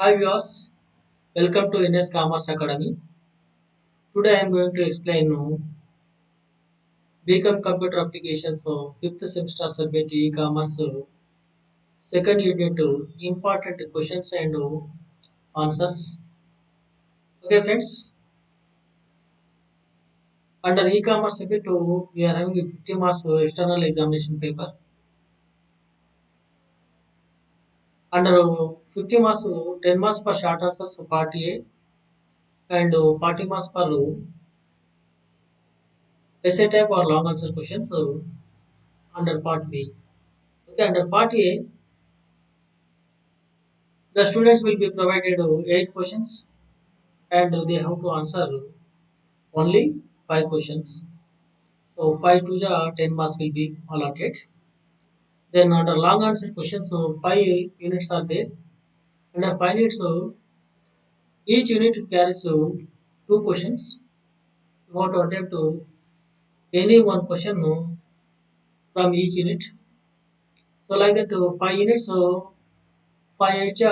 Hi viewers, welcome to NS Commerce Academy. Today I am going to explain Become Computer Applications for 5th semester subject e-commerce second unit important questions and answers. Okay friends, under e-commerce subject we are having a 50 marks external examination paper. Under 50 marks 10 marks per short answers part A and 40 marks per essay type or long answer questions under part B. Okay, under part A the students will be provided 8 questions and they have to answer only 5 questions. So 5 to the 10 marks will be allotted. Then under long answer questions, so 5 units are there. Under 5 units, so each unit carries 2 questions. You have to attempt any one question from each unit. So like that 5 units, so 5 8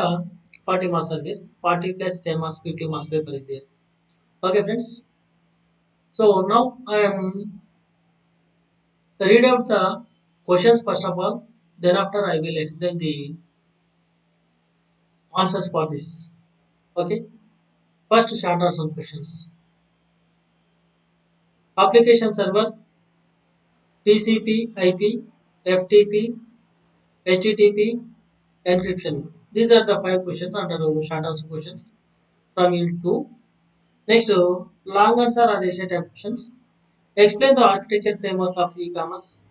40 marks are there. 40 plus 10 marks, 50 marks paper is there. Okay friends. So now I am read out the questions first of all, then after I will explain the answers for this. Okay. First start are some questions. Application server, TCP, IP, FTP, HTTP, encryption. These are the 5 questions under short answer questions from unit 2. Next, long answer are essay type questions. Explain the architecture framework of e-commerce.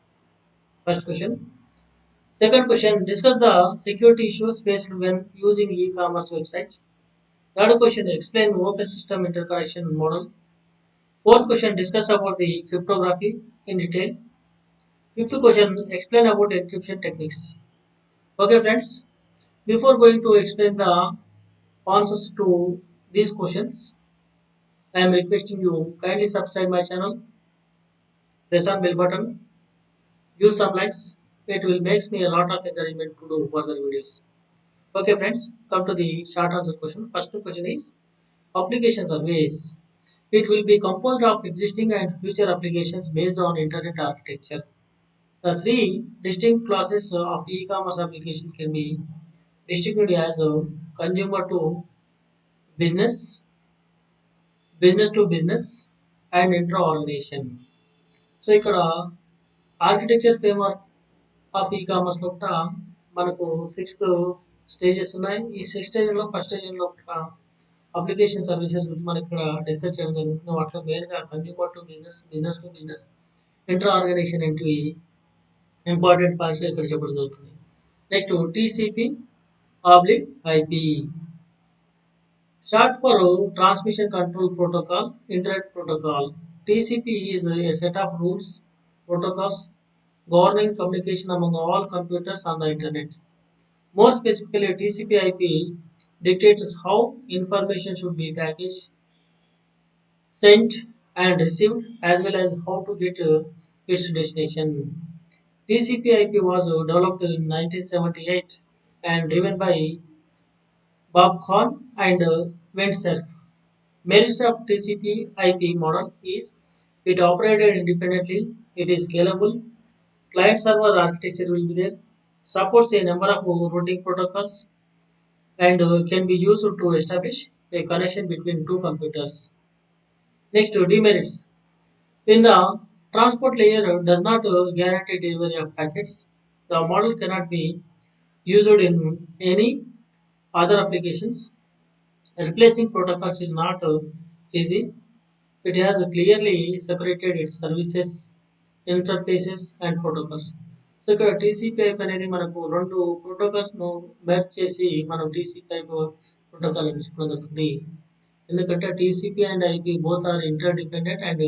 First question. Second question, discuss the security issues faced when using e-commerce website. Third question, explain open system interconnection model. Fourth question, discuss about the cryptography in detail. Fifth question, explain about encryption techniques. Okay friends, before going to explain the answers to these questions, I am requesting you kindly subscribe my channel, press on bell button, give some likes. It will make me a lot of encouragement to do further videos. Okay friends, come to the short answer question. First question is application surveys. It will be composed of existing and future applications based on internet architecture. The three distinct classes of e-commerce application can be distinguished as consumer to business, business to business, and intra-organization. So ఇక్కడ architecture framework of e-commerce లో కూడా మనకు 6 stages ఉన్నాయి. ఈ 6 స్టేజ్లో first stage లో application services గురించి మనం ఇక్కడ డిస్కస్ చేయడం జరుగుతుంది. వాటిలో మెయిన్గా consumer to business, business to business, inter organization ఏంటివి ఇంపార్టెంట్ పాయింట్స్ ఇక్కడ చెప్పడం జరుగుతుంది. Next TCP oblique IP, short for transmission control protocol, internet protocol. TCP is a set of rules, protocols governing communication among all computers on the internet. More specifically, TCP/IP dictates how information should be packaged, sent, and received, as well as how to get its destination. TCP/IP was developed in 1978 and driven by Bob Kahn and Went Cerf. Merits of TCP/IP model is it operated independently, it is scalable, client-server architecture will be there, supports a number of routing protocols, and can be used to establish a connection between two computers. Next, demerits. In the transport layer does not guarantee delivery of packets. The model cannot be used in any other applications. Replacing protocols is not easy. It has clearly separated its services, interfaces and protocols. So ఇక్కడ TCP IP అనేది మనకు రెండు protocols ను merge చేసి మనం TCP IP protocol అని చెప్పడం జరుగుతుంది. ఎందుకంటే TCP and IP both are inter dependent and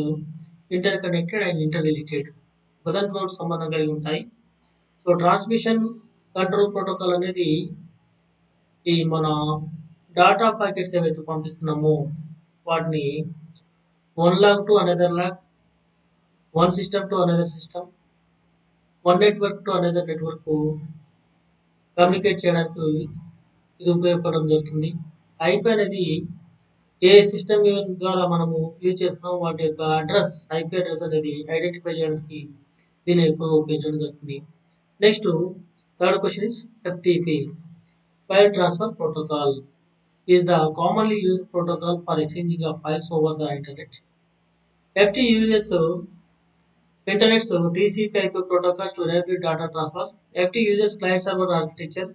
inter connected and inter related. ఒకదానితో సంబంధం కలిగి ఉంటాయి. సో ట్రాన్స్మిషన్ కంట్రోల్ ప్రోటోకాల్ అనేది ఈ మన డాటా ప్యాకెట్స్ ఏవైతే పంపిస్తున్నామో వాటిని one log to another log, one system to another system, one network to another network communicate చేయడానికి ఇది ఉపయోగపడడం జరుగుతుంది. ఐపీ అనేది ఏ సిస్టమ్ ద్వారా మనము యూజ్ చేస్తున్నామో వాటి యొక్క అడ్రస్, ఐపీ అడ్రస్ అనేది ఐడెంటిఫై చేయడానికి దీన్ని ఎక్కువగా ఉపయోగించడం జరుగుతుంది. Next third question is FTP, file transfer protocol is the commonly used protocol for exchanging of files over the internet. FT uses Internet's TCP/IP protocols to enable data transfer. FT uses client-server architecture,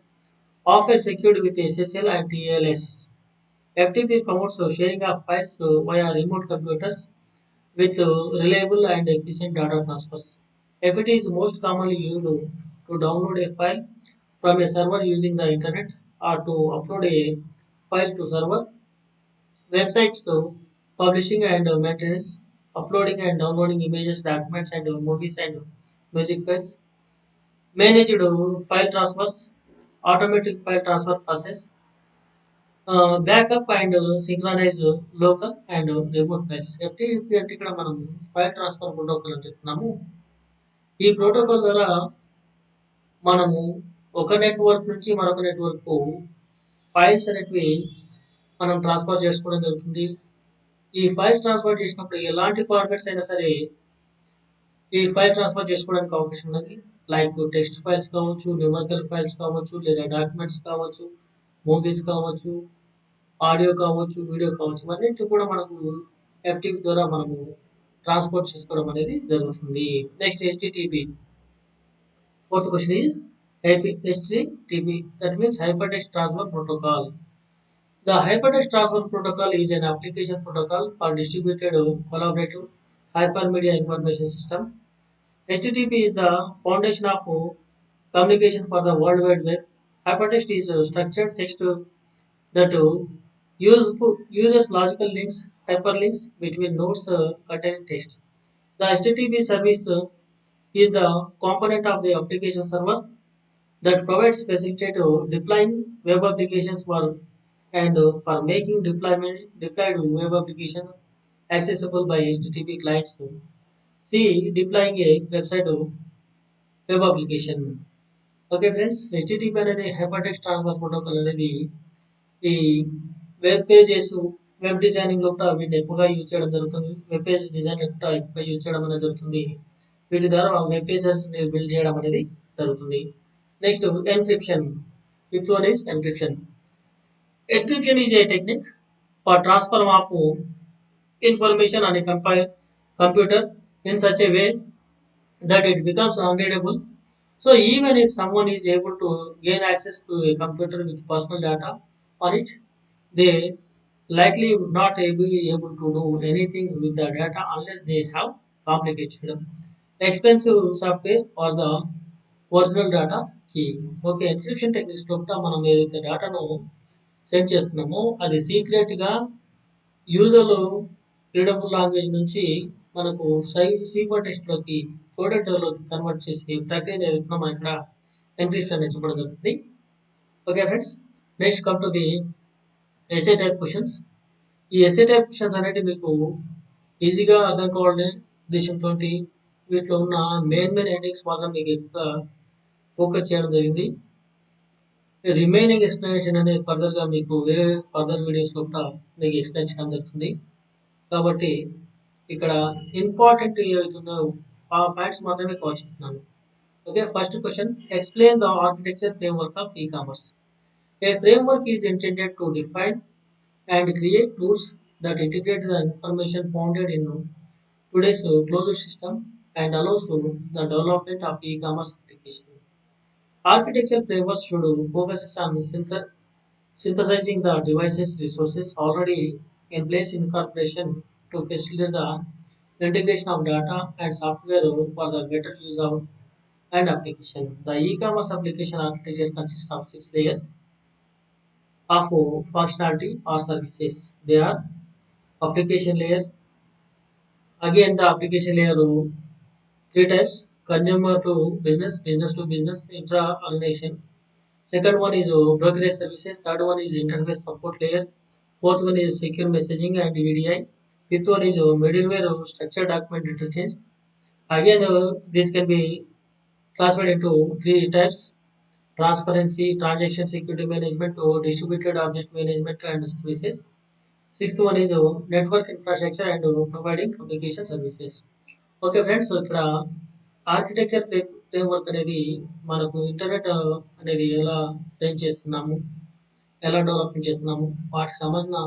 often secured with SSL and TLS. FTP promotes sharing of files via remote computers with reliable and efficient data transfers. FTP is most commonly used to download a file from a server using the internet or to upload a file to server websites. Publishing and maintenance, uploading and downloading images, documents, and movies and music files. Managed file transfers, automatic file transfer process, backup and synchronize local and remote files. FTP అంటే ఇక్కడ మనం file transfer protocol అని చెప్తున్నాము. ఈ protocol ద్వారా మనము ఒక network నుంచి మరొక నెట్వర్క్ ఫైల్స్ అనేటివి మనం ట్రాన్స్ఫర్ చేసుకోవడం జరుగుతుంది. ఈ ఫైల్స్ ట్రాన్స్ఫర్ చేసినప్పుడు ఎలాంటి ఫార్మాట్స్ అయినా సరే ఈ ఫైల్ ట్రాన్స్ఫర్ చేసుకోవడానికి అవకాశం ఉన్నది. లైక్ టెక్స్ట్ ఫైల్స్ కావచ్చు, న్యూమరికల్ ఫైల్స్ కావచ్చు, లేదా డాక్యుమెంట్స్ కావచ్చు, మూవీస్ కావచ్చు, ఆడియో కావచ్చు, వీడియో కావచ్చు, ఇవన్నిటిని కూడా మనకు ఎఫ్టిపి ద్వారా మనము ట్రాన్స్పోర్ట్ చేసుకోవడం అనేది జరుగుతుంది. Next HTTP. Fourth question is HTTP, that means hypertext transfer protocol. The Hypertext Transfer Protocol is an application protocol for distributed collaborative hypermedia information system. HTTP is the foundation of communication for the World Wide Web. Hypertext is structured text that uses logical links, hyperlinks between nodes containing text. The HTTP service is the component of the application server that provides facilitate deploying web applications for making deployed web application accessible by HTTP clients. See deploying a website web application. Okay friends, HTTP అనేది hypertext transfer protocol అనేది ఈ web pages, web designing లోపల వీటిని ఎక్కువగా use చేయడం జరుగుతుంది. Web page design ఎక్కువగా use చేయడం అనేది జరుగుతుంది. వీటి ద్వారా వెబ్ పేజెస్ బిల్డ్ చేయడం అనేది జరుగుతుంది. Next encryption. Fifth one is encryption. Encryption is a technique for transfer of information on a computer in such a way that it becomes unreadable. So even if someone is able to gain access to a computer with personal data on it, they likely would not be able to do anything with the data unless they have complicated, expensive software or the original data key. Okay, encryption techniques లో మనం ఏదైతే డేటాను send చేస్తున్నామో అది సీక్రెట్గా యూజర్లు readable language నుంచి మనకు సీపర్ టెక్స్ట్లోకి కోడెడ్ లోకి కన్వర్ట్ చేసి ప్రక్రియ ఏదైతే మనం ఇక్కడ ఎన్క్రిప్షన్ అనేది చెప్పడం జరుగుతుంది. Okay friends, next come to the SA type questions. ఈ ఎస్ఏ టైప్ క్వశ్చన్స్ అనేది మీకు ఈజీగా అర్థం కావాలనే ఉద్దేశంతో వీటిలో ఉన్న మెయిన్ హెడ్డింగ్స్ మాత్రం మీకు ఎక్కువ ఫోకస్ చేయడం జరిగింది. రిమైనింగ్ ఎక్స్ప్లెనేషన్ అనేది ఫర్దర్గా మీకు వేరే ఫర్దర్ వీడియోస్ లోపల మీకు ఎక్స్ప్లెయిన్ చేయడం జరుగుతుంది. కాబట్టి ఇక్కడ ఇంపార్టెంట్ ఏవైతే ఉన్నాయో ఆ పాయింట్స్ మాత్రమే కవర్ చేస్తున్నాను. Okay, first question, explain the architecture framework of e-commerce. A framework is intended to define and create tools that integrate the information founded in today's closed system and allows the development of e-commerce application. Architectural frameworks should focus on synthesizing the devices resources already in place in corporation to facilitate the integration of data and software for the better use of and application. The e-commerce application architecture consists of 6 layers of functionality or services. They are application layer. Again, the application layer three types: consumer to business, business to business, intra-organization. Second one is brokerage services. Third one is interface support layer. Fourth one is secure messaging and EDI. Fifth one is middleware structured document interchange. Again, this can be classified into three types: transparency, transaction security management, distributed object management and services. Sixth one is network infrastructure and providing communication services. Okay friends, ఇక్కడ architecture framework అనేది మనకు internet అనేది ఎలా frame చేస్తున్నాము, ఎలా development చేస్తున్నాము, వాటికి సంబంధించిన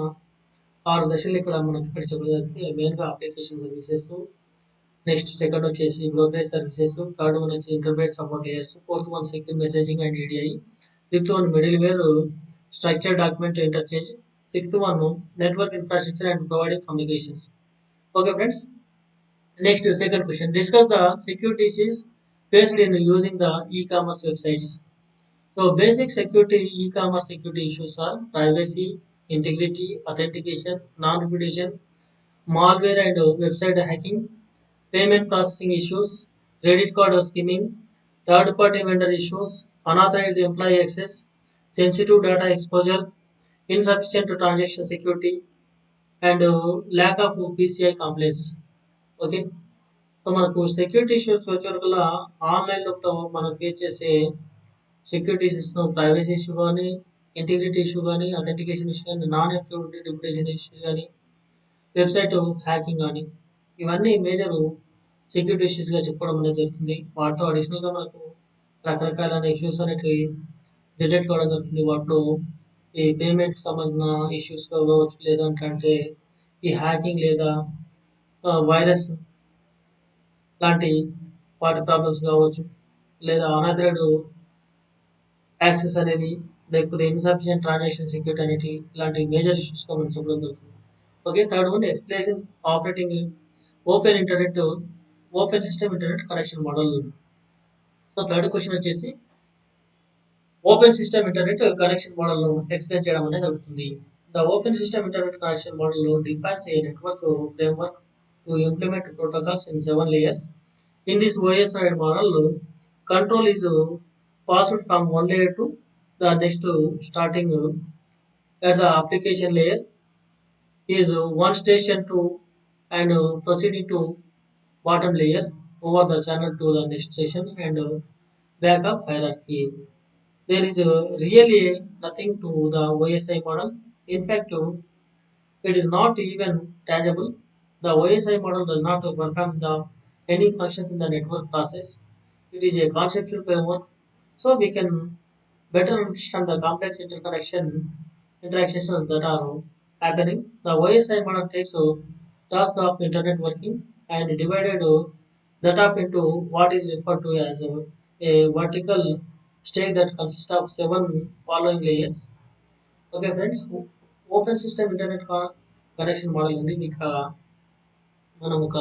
6 దశలు ఇక్కడ మనకి ఇక్కడ చెప్పడం జరిగింది. మెయిన్గా అప్లికేషన్ సర్వీసెస్, నెక్స్ట్ సెకండ్ వచ్చేసి బ్రోకరేజ్ సర్వీసెస్, థర్డ్ వన్ వచ్చి intermediate support layers, fourth one secure messaging and EDI, fifth one middleware structure document interchange, sixth one network infrastructure and providing communications. Okay friends, next second question, discuss the securities is faced in using the e-commerce websites. So basic security e-commerce security issues are privacy, integrity, authentication, non-repetition, malware and website hacking, payment processing issues, credit card skimming, third-party vendor issues, unauthorized employee access, sensitive data exposure, insufficient transaction security, and lack of PCI compliance. Okay. So మనకు security issues వచ్చేవరకల్లా ఆన్లైన్లో మనం face చేసే security system privacy issue కానీ, integrity issue కానీ, authentication issue కానీ, non ఎక్యూరిటీ reputation issues కానీ, website hacking కానీ, ఇవన్నీ మేజర్ సెక్యూరిటీ ఇష్యూస్గా చెప్పుకోవడం అనేది జరుగుతుంది. వాటితో అడిషనల్గా మనకు రకరకాలైన ఇష్యూస్ అనేటివి జనరేట్ కావడం జరుగుతుంది. వాటిలో ఈ పేమెంట్కి సంబంధించిన ఇష్యూస్ కావచ్చు, లేదంటే ఈ హ్యాకింగ్ లేదా వైరస్ లాంటి వాటి ప్రాబ్లమ్స్ కావచ్చు, లేదా అనాథరైడ్ యాక్సెస్ అనేది, లేకపోతే ఇన్సఫిషియెంట్ ట్రాన్సాక్షన్ సెక్యూరిటీ అనేది, ఇలాంటి మేజర్ ఇష్యూస్గా మనం చెప్పడం జరుగుతుంది. Okay, third one explain operating open internet, open system internet connection model. So third question వచ్చేసి open system internet connection model explain చేయడం అనేది జరుగుతుంది. The open system internet connection model defines a network framework to implement protocols in 7 layers. In this OSI model, control is passed from one layer to the next, starting at the application layer is one station to and proceeding to bottom layer over the channel to the next station and back up hierarchy. There is really nothing to the OSI model. In fact, it is not even tangible. The OSI model does not perform any functions in the network process. It is a conceptual framework, so we can better understand the complex interactions that are happening. The OSI model takes a task of internet working and divided that up into what is referred to as a vertical stack that consists of 7 following layers. Okay, friends, open system internet connection model అండి. ఇక మనం ఒక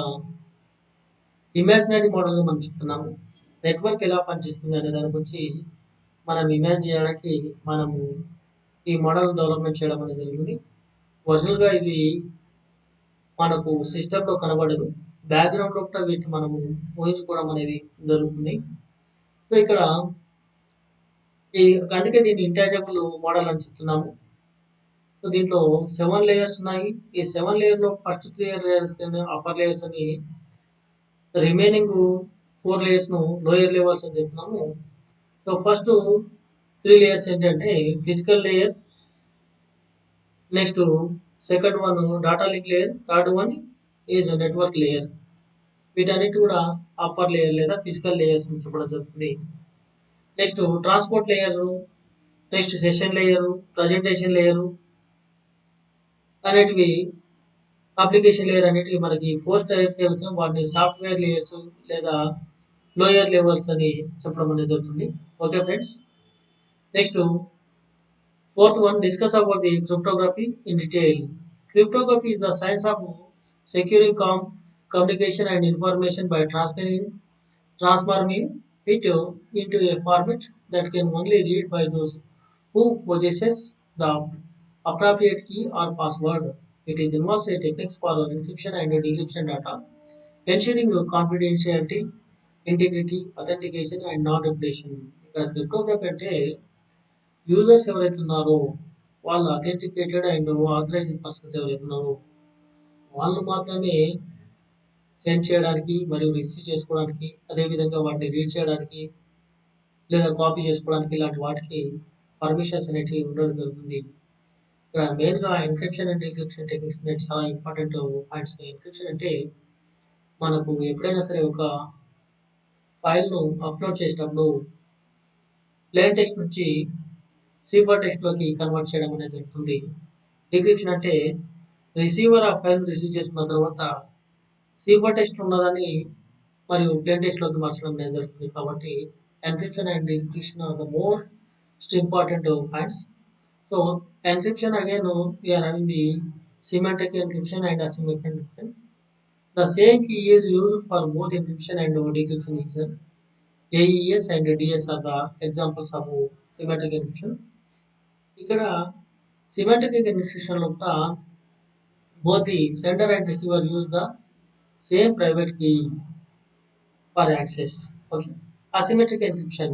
imaginary మోడల్గా మనం చెప్తున్నాము. Network ఎలా పనిచేస్తుంది అనే దాని గురించి మనం ఇమాజిన్ చేయడానికి మనము ఈ మోడల్ డెవలప్మెంట్ చేయడం అనేది జరిగింది. ఒరిజినల్గా ఇది మనకు సిస్టంలో కనబడదు, బ్యాక్గ్రౌండ్లో కూడా వీటిని మనము ఊహించుకోవడం అనేది జరుగుతుంది. సో ఇక్కడ అందుకే దీన్ని ఇంటాజబుల్ మోడల్ అని చెప్తున్నాము. సో దీంట్లో 7 లేయర్స్ ఉన్నాయి. ఈ 7 లేయర్లో ఫస్ట్ 3 లేయర్స్ అప్పర్ లేయర్స్ అని, రిమైనింగ్ 4 లేయర్స్ ను లోయర్ లెవెల్స్ అని చెప్తున్నాము. సో ఫస్ట్ 3 లేయర్స్ ఏంటంటే physical layer, next second one data link layer, third one is network layer. వీటన్నిటి కూడా అప్పర్ లేయర్ లేదా ఫిజికల్ లేయర్స్ అని చెప్పడం జరుగుతుంది. Next transport layer, next session layer, presentation layer అనేటివి, అప్లికేషన్ లేయర్ అనేటివి మనకి 4 టైప్స్ ఏమవుతున్నాం, వాటిని సాఫ్ట్వేర్ లేయర్స్ లేదా లోయర్ లెవెల్స్ అని చెప్పడం అనేది జరుగుతుంది. Okay friends, next fourth one, discuss about the cryptography in detail. Cryptography is the science of securing communication and information by transforming it into a format that can only read by those who possesses the appropriate key or password. It is involves a techniques for encryption and decryption data, ensuring confidentiality, integrity, authentication and non-reputation. ఇక్కడ cryptography అంటే users ఎవరైతే ఉన్నారో వాళ్ళు authenticated and authorised persons ఎవరైతే ఉన్నారో వాళ్ళు మాత్రమే send చేయడానికి మరియు రిసీవ్ చేసుకోవడానికి, అదేవిధంగా వాటిని రీడ్ చేయడానికి లేదా కాపీ చేసుకోవడానికి ఇలాంటి వాటికి పర్మిషన్స్ అనేటివి ఉండడం జరుగుతుంది. ఇక్కడ మెయిన్‌గా ఎన్క్రిప్షన్ అండ్ డీక్రిప్షన్ టెక్నిక్స్ అనేవి చాలా ఇంపార్టెంట్ పాయింట్స్. ఎన్క్రిప్షన్ అంటే మనకు ఎప్పుడైనా సరే ఒక ఫైల్‌ను అప్‌లోడ్ చేసేటప్పుడు ప్లెయిన్ టెక్స్ట్ నుంచి సీఫర్ టెక్స్ట్‌లోకి కన్వర్ట్ చేయడం అనేది జరుగుతుంది. డీక్రిప్షన్ అంటే రిసీవర్ ఆ ఫైల్‌ని రిసీవ్ చేసుకున్న తర్వాత సీఫర్ టెక్స్ట్ ఉన్నదాన్ని మరియు ప్లెయిన్ టెక్స్ట్‌లోకి మార్చడం అనేది జరుగుతుంది. కాబట్టి encryption and decryption are the most important points. So encryption again, we are having the symmetric encryption and asymmetric encryption. The same key is used for both encryption and decryption. AES and DS are the examples of symmetric encryption. ఇక్కడ symmetric encryption లోపల both the sender and receiver use the same private key for access. Okay. Asymmetric encryption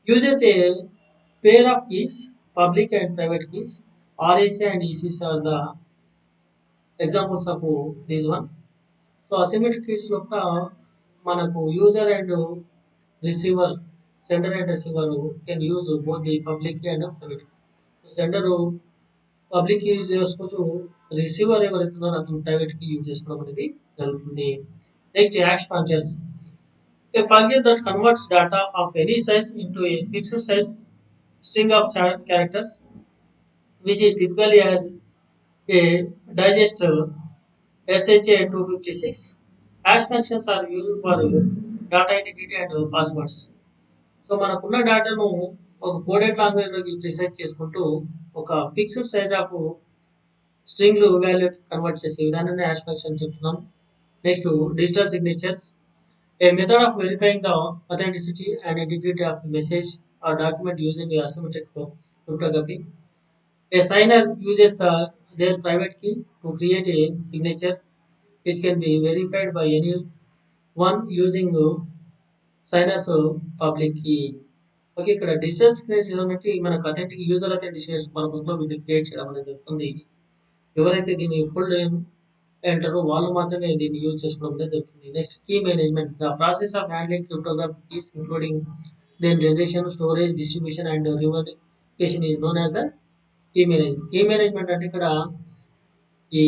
uses a pair of keys, public and private keys. RSA and ECs are the examples of this one. So asymmetric keys లోపల మనకు user and receiver sender and receiver can use both the public key and private. Sender public use చేసుకోవచ్చు, receiver ఎవరైతే ఉన్నారో అతను private కి use చేసుకోవడం అనేది జరుగుతుంది. Next hash functions. A function that converts data of any size into a fixed size string of characters, which is typically as a digest SHA-256. Hash functions are used for data integrity and passwords. So మనకున్న డేటాను ఒక coded language లోకి precise చేసుకుంటూ ఒక fixed size of string value convert చేసే విధానాన్ని hash function చెప్తున్నాం. Next digital signatures. A method of verifying the authenticity and integrity of a message or document using asymmetric cryptography. A signer uses their private key to create a signature which can be verified by anyone using signers public key. Okay, ఇక్కడ digital signature అనేది మనకు authentic user authentication purpose లో వీటిని create చేయడం అనేది జరుగుతుంది. ఎవరైతే దీన్ని ఫుల్ అంటారో వాళ్ళు మాత్రమే దీన్ని యూజ్ చేసుకోవడం అనేది జరుగుతుంది. Next key management. The process of handling cryptographic keys including దేని generation, storage, distribution and reverification is known as the key management. Key management అంటే ఇక్కడ ఈ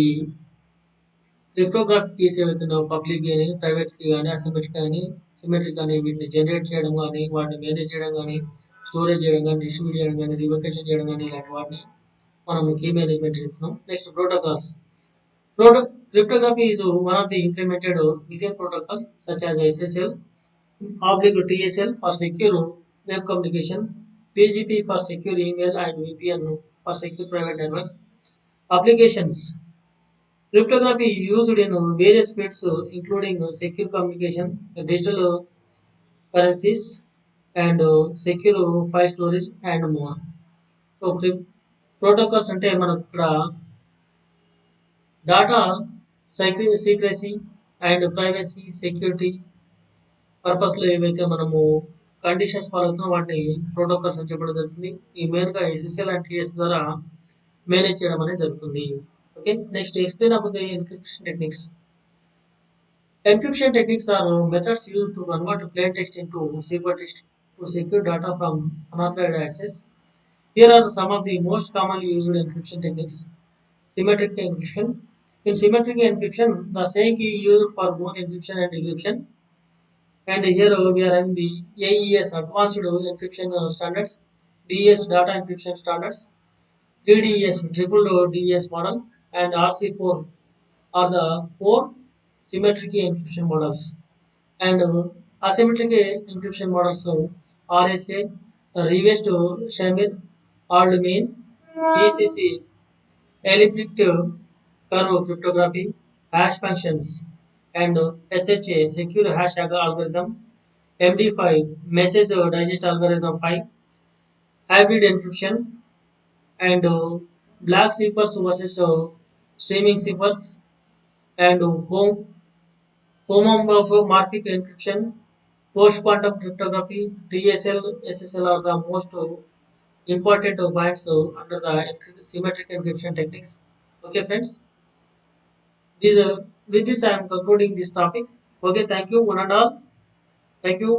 క్రిప్టోగ్రాఫిక్ కీస్ ఏవైతే పబ్లిక్ కానీ, ప్రైవేట్ కీ కానీ, అసిమెట్రిక్ కానీ, సిమెట్రిక్ కానీ వీటిని జనరేట్ చేయడం కానీ, వాటిని మేనేజ్ చేయడం కానీ, స్టోరేజ్ చేయడం కానీ, డిస్ట్రిబ్యూట్ చేయడం కానీ, రివొకేషన్ చేయడం కానీ ఇలాంటి వాటిని మనం కీ మేనేజ్మెంట్ చెప్తున్నాం. Next protocols. Cryptography is one of the implemented within protocol such as SSL, oblique TSL for secure web communication, PGP for secure email, and VPN for secure private networks. Applications. Cryptography is used in various fields, including secure communication, digital currencies, and secure file storage, and more. So, protocols అంటే మనకు ఇక్కడ data secrecy and privacy, security purpose లో ఏవైతే మనము conditions follow అవుతున్నామో వాటిని protocols అని చెప్పడం జరుగుతుంది. ఈ మెయిన్ గా ఎస్ఎస్ఎల్ అండ్ టిఎస్ ద్వారా మేనేజ్ చేయడం అనేది జరుగుతుంది. Okay, next explain about the encryption techniques. Encryption techniques are methods used to convert plain text into cipher text to secure data from unauthorized access. Here are some of the most commonly used encryption techniques. Symmetric encryption. In symmetric encryption, the same key used for both encryption and decryption. And here we are having the AES advanced encryption standards, DES data encryption standards, 3DES triple DES model, and RC4 are the four symmetric encryption models. And asymmetric encryption models RSA, reversed Shamir, old mean, ECC, elliptic curve cryptography, hash functions, and SHA, secure hash algorithm, MD5, message digest algorithm 5, hybrid encryption, and black ciphers versus streaming ciphers, and homomorphic encryption, post-quantum cryptography, TSL, SSL are the most important points under the symmetric encryption techniques. Okay, friends. With this, I am concluding this topic. Okay, thank you, one and all. Thank you.